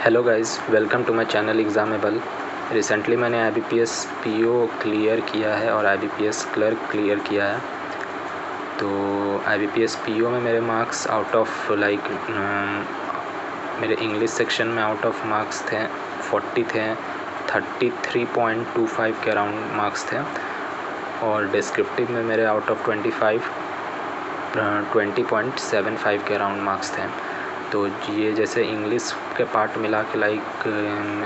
Hello guys, welcome to my channel Examable. Recently मैंने IBPS PO clear किया है और IBPS क्लर्क क्लियर किया है। तो IBPS PO में मेरे मार्क्स आउट ऑफ मेरे इंग्लिश सेक्शन में आउट ऑफ मार्क्स थे 40 थे, 33.25 के अराउंड मार्क्स थे। और डिस्क्रिप्टिव में मेरे आउट ऑफ 20.75 के अराउंड मार्क्स थे। तो ये जैसे इंग्लिश के पार्ट मिला के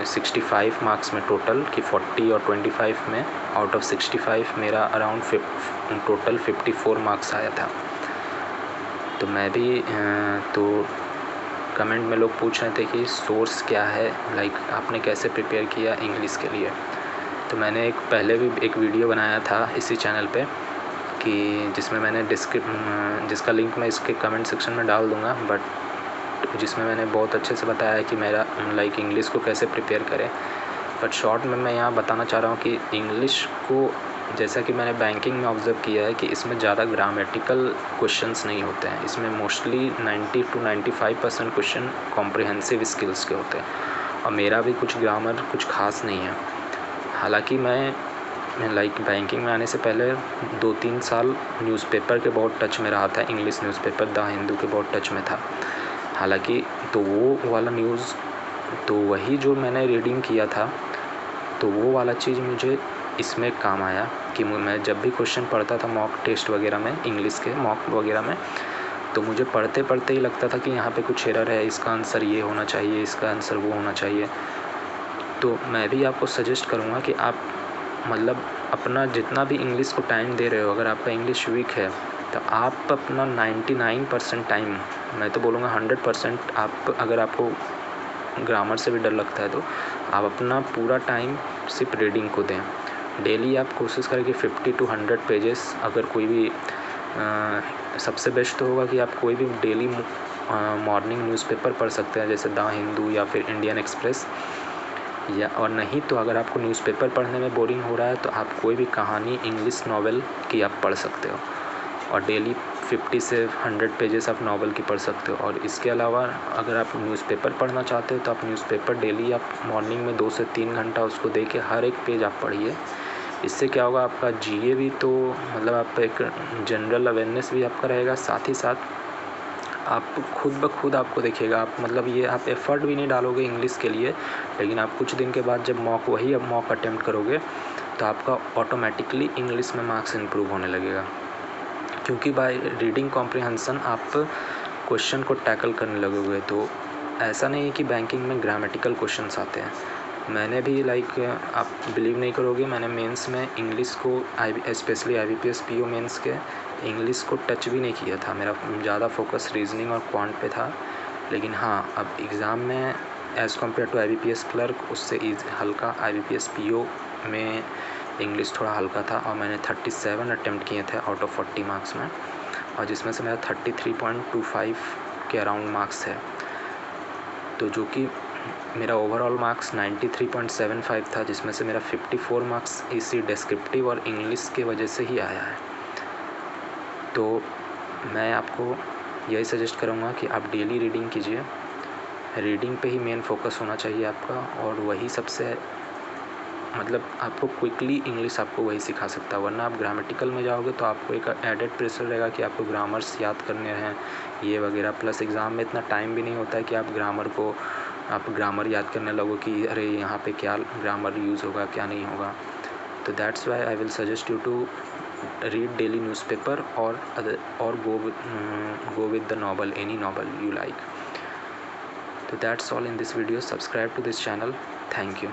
65 मार्क्स में टोटल कि 40 और 25 में आउट ऑफ 65 मेरा अराउंड टोटल 54 मार्क्स आया था। तो मैं भी तो कमेंट में लोग पूछ रहे थे कि सोर्स क्या है, आपने कैसे प्रिपेयर किया इंग्लिश के लिए। तो मैंने पहले भी एक वीडियो बनाया था इसी चैनल पे कि जिसमें मैंने जिसका लिंक मैं इसके कमेंट सेक्शन में डाल दूँगा, बट जिसमें मैंने बहुत अच्छे से बताया है कि मेरा इंग्लिश को कैसे प्रिपेयर करें। बट शॉर्ट में मैं यहाँ बताना चाह रहा हूँ कि इंग्लिश को, जैसा कि मैंने बैंकिंग में ऑब्ज़र्व किया है कि इसमें ज़्यादा ग्रामेटिकल क्वेश्चंस नहीं होते हैं। इसमें mostly 90 to 95% question comprehensive skills के होते हैं और मेरा भी कुछ ग्रामर कुछ खास नहीं है। हालांकि मैं बैंकिंग में आने से पहले 2-3 साल न्यूज़पेपर के बहुत टच में रहा था। इंग्लिश न्यूज़पेपर द हिंदू के बहुत टच में था। हालांकि तो वो वाला न्यूज़, तो वही जो मैंने रीडिंग किया था, तो वो वाला चीज़ मुझे इसमें काम आया कि मैं जब भी क्वेश्चन पढ़ता था मॉक टेस्ट वगैरह में, इंग्लिश के मॉक वगैरह में, तो मुझे पढ़ते पढ़ते ही लगता था कि यहाँ पे कुछ एरर है, इसका आंसर ये होना चाहिए, इसका आंसर वो होना चाहिए। तो मैं भी आपको सजेस्ट करूँगा कि आप अपना जितना भी इंग्लिश को टाइम दे रहे हो, अगर आपका इंग्लिश वीक है तो आप अपना 99% टाइम, मैं तो बोलूँगा 100%, आप अगर आपको ग्रामर से भी डर लगता है तो आप अपना पूरा टाइम सिर्फ रीडिंग को दें। डेली आप कोशिश करें कि 50 to 100 पेजेस, अगर कोई भी सबसे बेस्ट तो होगा कि आप कोई भी डेली मॉर्निंग न्यूज़पेपर पढ़ सकते हैं, जैसे द हिंदू या फिर इंडियन एक्सप्रेस, या और नहीं तो अगर आपको न्यूज़पेपर पढ़ने में बोरिंग हो रहा है तो आप कोई भी कहानी इंग्लिश नॉवेल की आप पढ़ सकते हो और डेली 50 से 100 पेजेस आप नॉवेल की पढ़ सकते हो। और इसके अलावा अगर आप न्यूज़पेपर पढ़ना चाहते हो तो आप न्यूज़पेपर डेली आप मॉर्निंग में 2 से 3 घंटा उसको दे के हर एक पेज आप पढ़िए। इससे क्या होगा, आपका GA भी तो आपका एक जनरल अवेयरनेस भी आपका रहेगा, साथ ही साथ आप खुद ब खुद आपको देखिएगा, आप ये आप एफ़र्ट भी नहीं डालोगे इंग्लिश के लिए, लेकिन आप कुछ दिन के बाद जब मॉक अटेम्प्ट करोगे तो आपका ऑटोमेटिकली इंग्लिश में मार्क्स इम्प्रूव होने लगेगा, क्योंकि बाय रीडिंग कॉम्प्रिहेंशन आप क्वेश्चन को टैकल करने लगोगे। तो ऐसा नहीं है कि बैंकिंग में ग्रामेटिकल क्वेश्चंस आते हैं। मैंने भी आप बिलीव नहीं करोगे, मैंने मेंस में इंग्लिश को स्पेशली IBPS PO मेंस के इंग्लिश को टच भी नहीं किया था। मेरा ज़्यादा फोकस रीजनिंग और क्वांट पे था। लेकिन हाँ, अब एग्ज़ाम में as compare to IBPS clerk उससे हल्का IBPS PO में इंग्लिश थोड़ा हल्का था और मैंने 37 अटेम्प्ट किए थे आउट ऑफ 40 मार्क्स में, और जिसमें से मेरा 33.25 के अराउंड मार्क्स है। तो जो कि मेरा ओवरऑल मार्क्स 93.75 था, जिसमें से मेरा 54 मार्क्स इसी डिस्क्रिप्टिव और इंग्लिश के वजह से ही आया है। तो मैं आपको यही सजेस्ट करूँगा कि आप डेली रीडिंग कीजिए। रीडिंग पे ही मेन फोकस होना चाहिए आपका, और वही सबसे आपको क्विकली इंग्लिश आपको वही सिखा सकता है। वरना आप ग्रामेटिकल में जाओगे तो आपको एक एडेड प्रेशर रहेगा कि आपको ग्रामर्स याद करने हैं ये वगैरह, प्लस एग्ज़ाम में इतना टाइम भी नहीं होता है कि आप ग्रामर याद करने लगो कि अरे यहाँ पे क्या ग्रामर यूज़ होगा क्या नहीं होगा। तो that's why I will suggest you to read daily newspaper और go with the novel, any novel you like. So that's all in this video. Subscribe to this channel. Thank you.